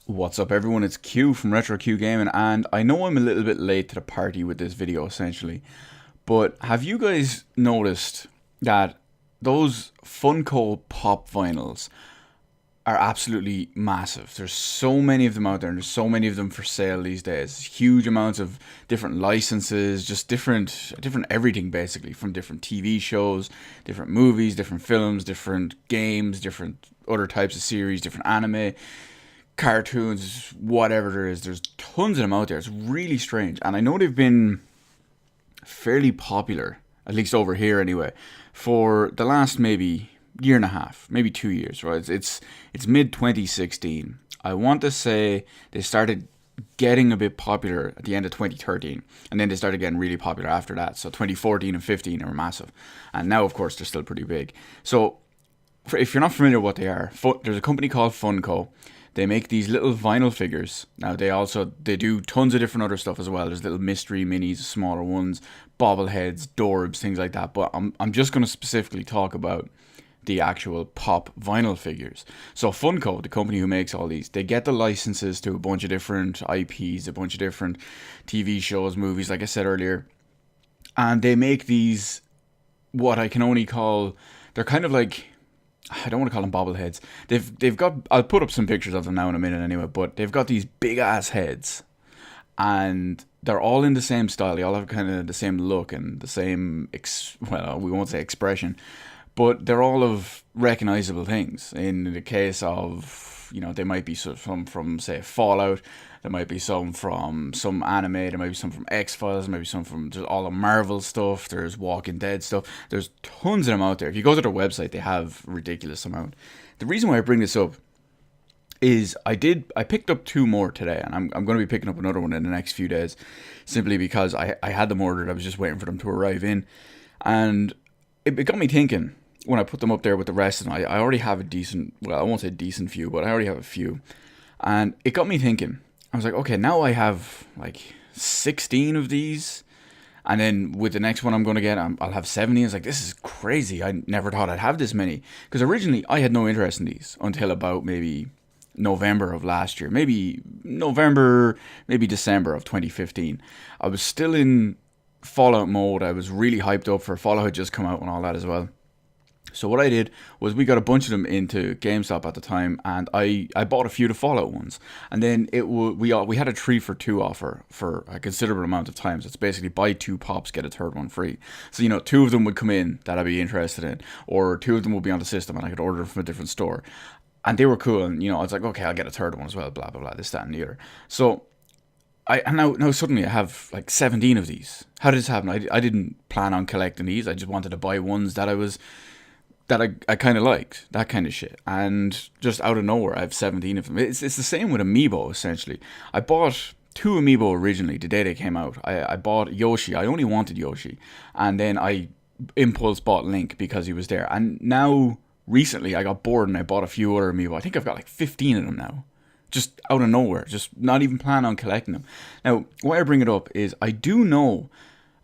What's up everyone, it's Q from Retro Q Gaming, and I know I'm a little bit late to the party with this video essentially, but have you guys noticed that those Funko Pop Vinyls are absolutely massive? There's so many of them out there, and there's so many of them for sale these days. Huge amounts of different licenses, just different everything basically, from different TV shows, different movies, different films, different games, different other types of series, different anime, cartoons, whatever there is. There's tons of them out there. It's really strange, and I know they've been fairly popular, at least over here anyway, for the last maybe year and a half, maybe 2 years. Right? It's mid 2016. I want to say they started getting a bit popular at the end of 2013, and then they started getting really popular after that. So 2014 and 15 are massive, and now of course they're still pretty big. So if you're not familiar with what they are, there's a company called Funko. They make these little vinyl figures. Now they do tons of different other stuff as well. There's little mystery minis, smaller ones, bobbleheads, Dorbs, things like that. But I'm just going to specifically talk about the actual pop vinyl figures. So Funko, the company who makes all these, they get the licenses to a bunch of different IPs, a bunch of different TV shows, movies, like I said earlier, and they make these, what I can only call, they're kind of like, I don't want to call them bobbleheads. They've got, I'll put up some pictures of them now in a minute anyway, but they've got these big ass heads, and they're all in the same style. They all have kind of the same look and the same well, we won't say expression, but they're all of recognizable things. In the case of, they might be some from say Fallout, there might be some from some anime, there might be some from X-Files, there might be some from just all the Marvel stuff, there's Walking Dead stuff. There's tons of them out there. If you go to their website, they have a ridiculous amount. The reason why I bring this up is I picked up two more today, and I'm going to be picking up another one in the next few days, simply because I had them ordered. I was just waiting for them to arrive in, and it got me thinking when I put them up there with the rest of them. I already have a decent, well, I won't say decent few, but I already have a few, and it got me thinking. I was like, okay, now I have like 16 of these, and then with the next one I'm going to get, I'll have 70. It's like, this is crazy. I never thought I'd have this many, because originally I had no interest in these until about maybe November of last year, maybe November, maybe December of 2015. I was still in Fallout mode. I was really hyped up for Fallout, had just come out and all that as well. So what I did was, we got a bunch of them into GameStop at the time, and I bought a few of the Fallout ones, and then we had a 3 for 2 offer for a considerable amount of time. So it's basically buy 2 pops, get a third one free. So 2 of them would come in that I'd be interested in, or 2 of them would be on the system, and I could order them from a different store, and they were cool. And I was like, okay, I'll get a third one as well. Blah blah blah. This, that, and the other. So now suddenly I have like 17 of these. How did this happen? I didn't plan on collecting these. I just wanted to buy ones that I kind of liked, that kind of shit. And just out of nowhere, I have 17 of them. It's the same with Amiibo, essentially. I bought 2 Amiibo originally the day they came out. I bought Yoshi. I only wanted Yoshi. And then I impulse bought Link because he was there. And now, recently, I got bored and I bought a few other Amiibo. I think I've got like 15 of them now. Just out of nowhere. Just not even planning on collecting them. Now, why I bring it up is, I do know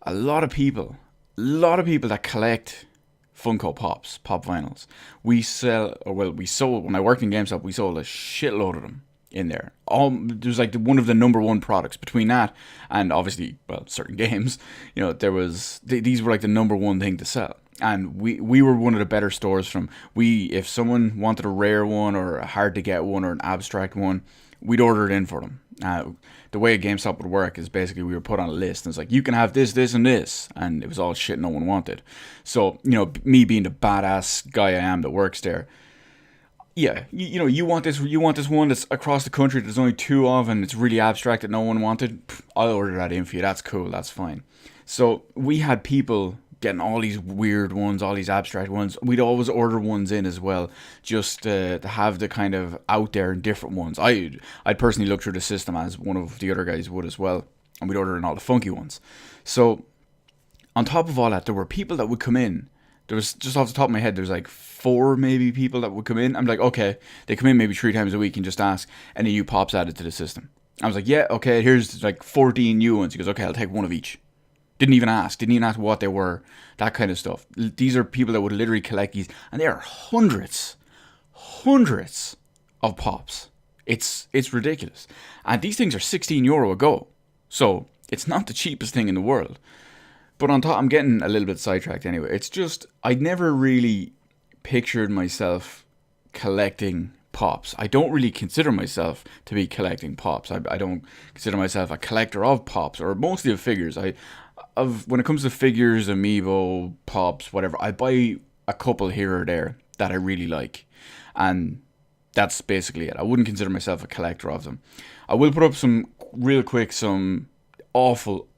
a lot of people that collect Funko Pops, Pop Vinyls. We sold, when I worked in GameStop, we sold a shitload of them in there. There's like one of the number one products. Between that and obviously, well, certain games, these were like the number one thing to sell. And we were one of the better stores from, if someone wanted a rare one or a hard to get one or an abstract one, we'd order it in for them. The way a GameStop would work is basically we were put on a list, and it's like, you can have this, this, and this, and it was all shit no one wanted. So, me being the badass guy I am that works there, yeah, you want this one that's across the country that there's only 2 of, and it's really abstract that no one wanted, I'll order that in for you. That's cool, that's fine. So we had people getting all these weird ones, all these abstract ones. We'd always order ones in as well, just to have the kind of out there and different ones. I'd personally look through the system, as one of the other guys would as well, and we'd order in all the funky ones. So on top of all that, there were people that would come in. There was, just off the top of my head, there's like 4 maybe people that would come in. I'm like, okay, they come in maybe 3 times a week and just ask any new pops added to the system. I was like, yeah, okay, here's like 14 new ones. He goes, okay, I'll take one of each. Didn't even ask what they were, that kind of stuff. These are people that would literally collect these, and there are hundreds of pops It's ridiculous. And these things are €16 a go. So it's not the cheapest thing in the world. But on top, I'm getting a little bit sidetracked anyway. It's just, I'd never really pictured myself collecting pops. I don't really consider myself to be collecting pops. I don't consider myself a collector of pops, or mostly of figures. When it comes to figures, amiibo, pops, whatever, I buy a couple here or there that I really like. And that's basically it. I wouldn't consider myself a collector of them. I will put up some awful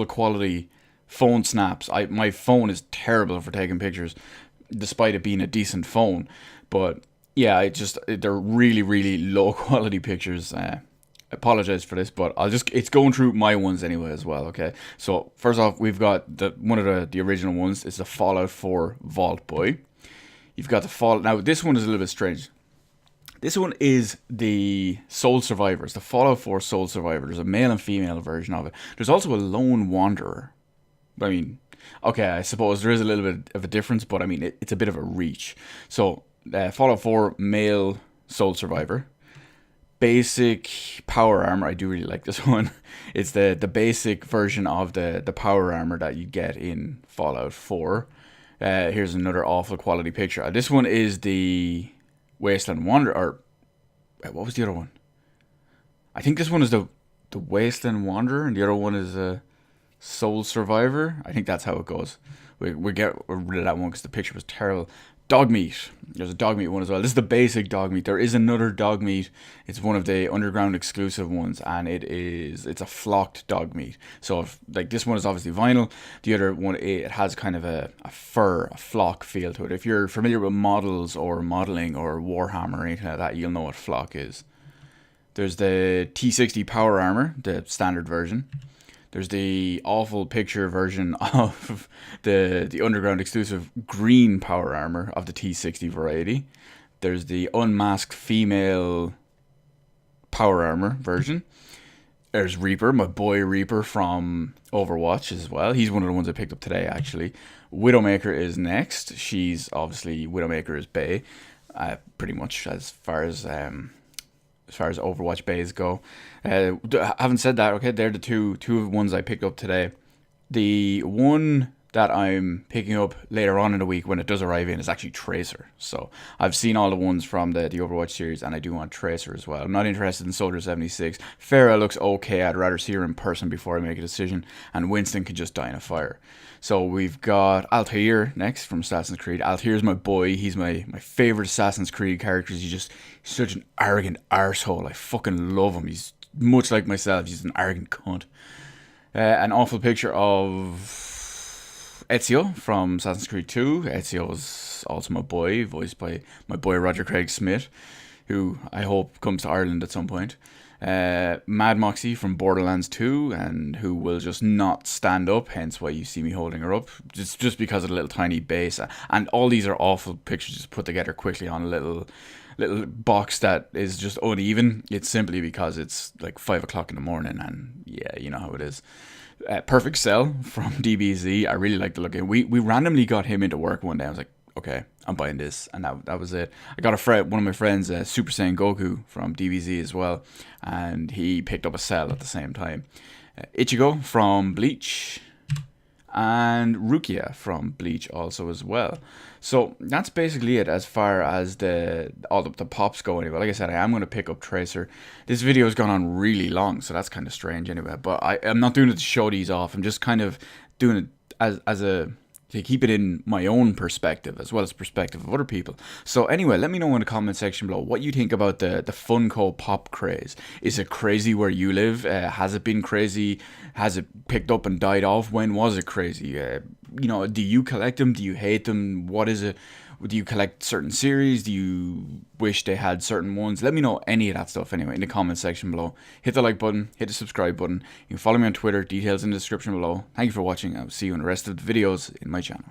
quality phone snaps. My phone is terrible for taking pictures, despite it being a decent phone. But yeah, they're really low quality pictures. I apologize for this, but it's going through my ones anyway as well. Okay, so first off, we've got one of the original ones. It's the Fallout 4 Vault Boy. You've got the Fallout. Now this one is a little bit strange. This one is the Soul Survivors, the Fallout 4 Soul Survivor. There's a male and female version of it. There's also a Lone Wanderer. I mean, okay, I suppose there is a little bit of a difference, but I mean, it's a bit of a reach. So, Fallout 4 male Soul Survivor. Basic power armor. I do really like this one. It's the basic version of the power armor that you get in Fallout 4. Here's another awful quality picture. This one is the Wasteland Wanderer, or what was the other one? I think this one is the Wasteland Wanderer, and the other one is Soul Survivor. I think that's how it goes. We get rid of that one because the picture was terrible. Dogmeat. There's a Dogmeat one as well. This is the basic Dogmeat. There is another Dogmeat. It's one of the underground exclusive ones, and it's a flocked Dogmeat. So like this one is obviously vinyl. The other one, it has kind of a fur, a flock feel to it. If you're familiar with models or modeling or Warhammer or anything like that, you'll know what flock is. There's the T60 Power Armor, the standard version. There's the awful picture version of the underground exclusive green power armor of the T60 variety. There's the unmasked female power armor version. There's Reaper, my boy Reaper from Overwatch as well. He's one of the ones I picked up today, actually. Widowmaker is next. She's obviously, Widowmaker is Bae, pretty much as far as Overwatch bays go. Having said that, okay, they're the two ones I picked up today. The one that I'm picking up later on in the week when it does arrive in is actually Tracer. So I've seen all the ones from the Overwatch series, and I do want Tracer as well. I'm not interested in Soldier 76. Farah looks okay. I'd rather see her in person before I make a decision, and Winston can just die in a fire. So we've got Altair next from Assassin's Creed. Altair's my boy. He's my favorite Assassin's Creed character. He's such an arrogant arsehole. I fucking love him. He's much like myself. He's an arrogant cunt. An awful picture of Ezio from Assassin's Creed 2. Ezio is also my boy, voiced by my boy Roger Craig Smith, who I hope comes to Ireland at some point. Mad Moxie from Borderlands 2, and who will just not stand up, hence why you see me holding her up, just because of the little tiny base. And all these are awful pictures just put together quickly on a little box that is just uneven. It's simply because it's like 5 o'clock in the morning, and yeah, you know how it is. Perfect Cell from DBZ. I really like the look of him. We randomly got him into work one day. I was like, okay, I'm buying this, and that was it. I got one of my friends, Super Saiyan Goku from DBZ as well, and he picked up a Cell at the same time. Ichigo from Bleach, and Rukia from Bleach also as well. So that's basically it as far as all the pops go anyway. Like I said, I am going to pick up Tracer. This video has gone on really long, so that's kind of strange anyway. But I'm not doing it to show these off. I'm just kind of doing it as to keep it in my own perspective as well as perspective of other people. So anyway, let me know in the comment section below what you think about the Funko Pop craze. Is it crazy where you live? Has it been crazy? Has it picked up and died off? When was it crazy? Do you collect them? Do you hate them? What is it? Do you collect certain series? Do you wish they had certain ones? Let me know any of that stuff anyway in the comment section below. Hit the like button, hit the subscribe button. You can follow me on Twitter, details in the description below. Thank you for watching. I'll see you in the rest of the videos in my channel.